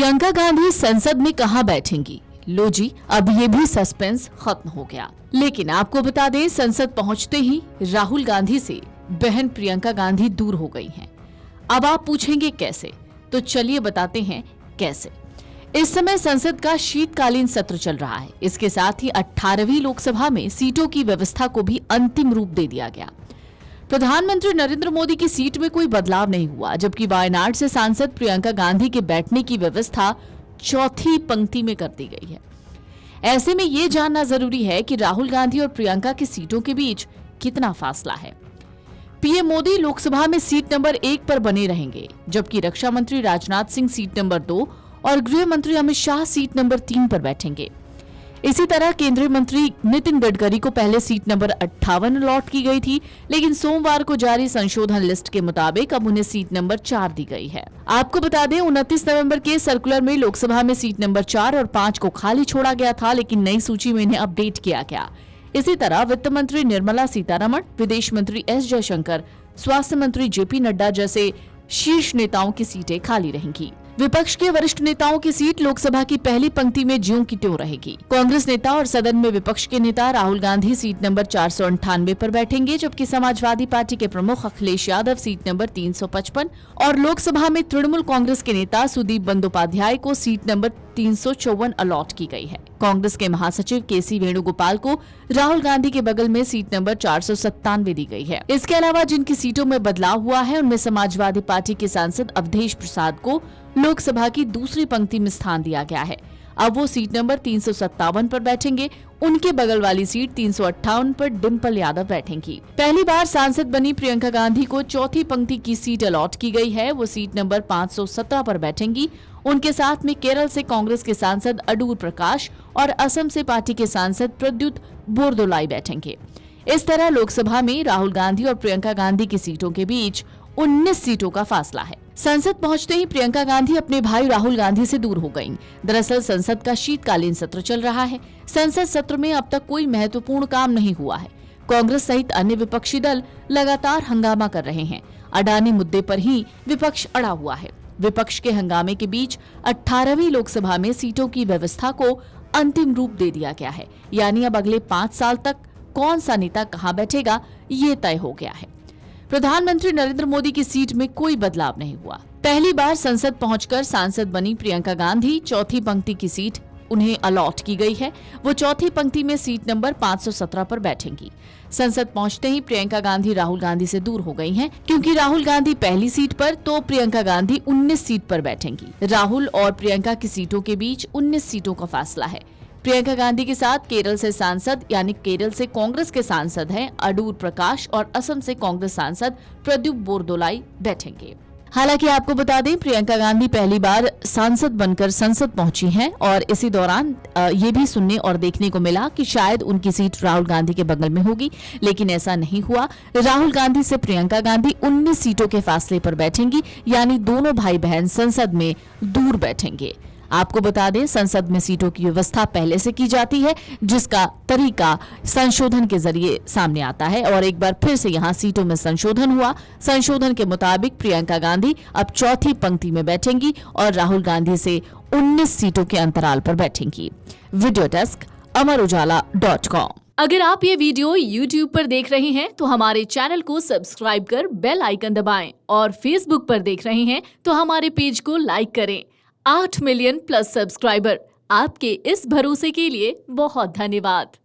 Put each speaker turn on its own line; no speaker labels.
प्रियंका गांधी संसद में कहां बैठेंगी? लो जी, अब ये भी सस्पेंस खत्म हो गया। लेकिन आपको बता दें, संसद पहुंचते ही राहुल गांधी से बहन प्रियंका गांधी दूर हो गई हैं। अब आप पूछेंगे कैसे? तो चलिए बताते हैं कैसे। इस समय संसद का शीतकालीन सत्र चल रहा है। इसके साथ ही 18वीं लोकसभा में सीटों की व्यवस्था को भी अंतिम रूप दे दिया गया। प्रधानमंत्री नरेंद्र मोदी की सीट में कोई बदलाव नहीं हुआ, जबकि वायनाड से सांसद प्रियंका गांधी के बैठने की व्यवस्था चौथी पंक्ति में कर दी गई है। ऐसे में ये जानना जरूरी है कि राहुल गांधी और प्रियंका की सीटों के बीच कितना फासला है। पीएम मोदी लोकसभा में सीट नंबर 1 पर बने रहेंगे, जबकि रक्षा मंत्री राजनाथ सिंह सीट नंबर 2 और गृह मंत्री अमित शाह सीट नंबर 3 पर बैठेंगे। इसी तरह केंद्रीय मंत्री नितिन गडकरी को पहले सीट नंबर 58 अलॉट की गई थी, लेकिन सोमवार को जारी संशोधन लिस्ट के मुताबिक अब उन्हें सीट नंबर 4 दी गई है। आपको बता दें, 29 नवंबर के सर्कुलर में लोकसभा में सीट नंबर 4 और 5 को खाली छोड़ा गया था, लेकिन नई सूची में इन्हें अपडेट किया गया। इसी तरह वित्त मंत्री निर्मला सीतारमण, विदेश मंत्री एस जयशंकर, स्वास्थ्य मंत्री जेपी नड्डा जैसे शीर्ष नेताओं की सीटें खाली रहेंगी। विपक्ष के वरिष्ठ नेताओं की सीट लोकसभा की पहली पंक्ति में ज्यों की त्यों रहेगी। कांग्रेस नेता और सदन में विपक्ष के नेता राहुल गांधी सीट नंबर 498 पर बैठेंगे, जबकि समाजवादी पार्टी के प्रमुख अखिलेश यादव सीट नंबर 355 और लोकसभा में तृणमूल कांग्रेस के नेता सुदीप बंदोपाध्याय को सीट नंबर 354 अलॉट की गई है। कांग्रेस के महासचिव केसी वेणुगोपाल को राहुल गांधी के बगल में सीट नंबर 497 दी गई है। इसके अलावा जिनकी सीटों में बदलाव हुआ है, उनमें समाजवादी पार्टी के सांसद अवधेश प्रसाद को लोकसभा की दूसरी पंक्ति में स्थान दिया गया है। अब वो सीट नंबर 357 पर बैठेंगे। उनके बगल वाली सीट 358 पर डिम्पल यादव बैठेंगी। पहली बार सांसद बनी प्रियंका गांधी को चौथी पंक्ति की सीट अलॉट की गई है। वो सीट नंबर 517 पर बैठेंगी। उनके साथ में केरल से कांग्रेस के सांसद अडूर प्रकाश और असम से पार्टी के सांसद प्रद्युत बोरदोलाई बैठेंगे। इस तरह लोकसभा में राहुल गांधी और प्रियंका गांधी की सीटों के बीच 19 सीटों का फासला है। संसद पहुंचते ही प्रियंका गांधी अपने भाई राहुल गांधी से दूर हो गईं। दरअसल संसद का शीतकालीन सत्र चल रहा है। संसद सत्र में अब तक कोई महत्वपूर्ण काम नहीं हुआ है। कांग्रेस सहित अन्य विपक्षी दल लगातार हंगामा कर रहे हैं। अडानी मुद्दे पर ही विपक्ष अड़ा हुआ है। विपक्ष के हंगामे के बीच 18वीं लोकसभा में सीटों की व्यवस्था को अंतिम रूप दे दिया गया है। यानी अब अगले 5 साल तक कौन सा नेता कहां बैठेगा, ये तय हो गया है। प्रधानमंत्री नरेंद्र मोदी की सीट में कोई बदलाव नहीं हुआ। पहली बार संसद पहुंचकर सांसद बनी प्रियंका गांधी चौथी पंक्ति की सीट उन्हें अलॉट की गई है। वो चौथी पंक्ति में सीट नंबर 517 पर बैठेंगी। संसद पहुंचते ही प्रियंका गांधी राहुल गांधी से दूर हो गई हैं, क्योंकि राहुल गांधी पहली सीट पर तो प्रियंका गांधी 19 सीट पर बैठेंगी। राहुल और प्रियंका की सीटों के बीच 19 सीटों का फासला है। प्रियंका गांधी के साथ केरल से सांसद यानी केरल से कांग्रेस के सांसद हैं अडूर प्रकाश और असम से कांग्रेस सांसद प्रद्युत बोरदोलाई बैठेंगे। हालांकि आपको बता दें, प्रियंका गांधी पहली बार सांसद बनकर संसद पहुंची हैं और इसी दौरान ये भी सुनने और देखने को मिला कि शायद उनकी सीट राहुल गांधी के बगल में होगी, लेकिन ऐसा नहीं हुआ। राहुल गांधी से प्रियंका गांधी 19 सीटों के फासले पर बैठेंगी, यानी दोनों भाई बहन संसद में दूर बैठेंगे। आपको बता दें, संसद में सीटों की व्यवस्था पहले से की जाती है, जिसका तरीका संशोधन के जरिए सामने आता है और एक बार फिर से यहां सीटों में संशोधन हुआ। संशोधन के मुताबिक प्रियंका गांधी अब चौथी पंक्ति में बैठेंगी और राहुल गांधी से 19 सीटों के अंतराल पर बैठेंगी। Video desk amarujala.com। अगर आप ये वीडियो YouTube पर देख रहे हैं तो हमारे चैनल को सब्सक्राइब कर बेल आइकन दबाएं और Facebook पर देख रहे हैं तो हमारे पेज को लाइक करें। 8 मिलियन प्लस सब्सक्राइबर, आपके इस भरोसे के लिए बहुत धन्यवाद।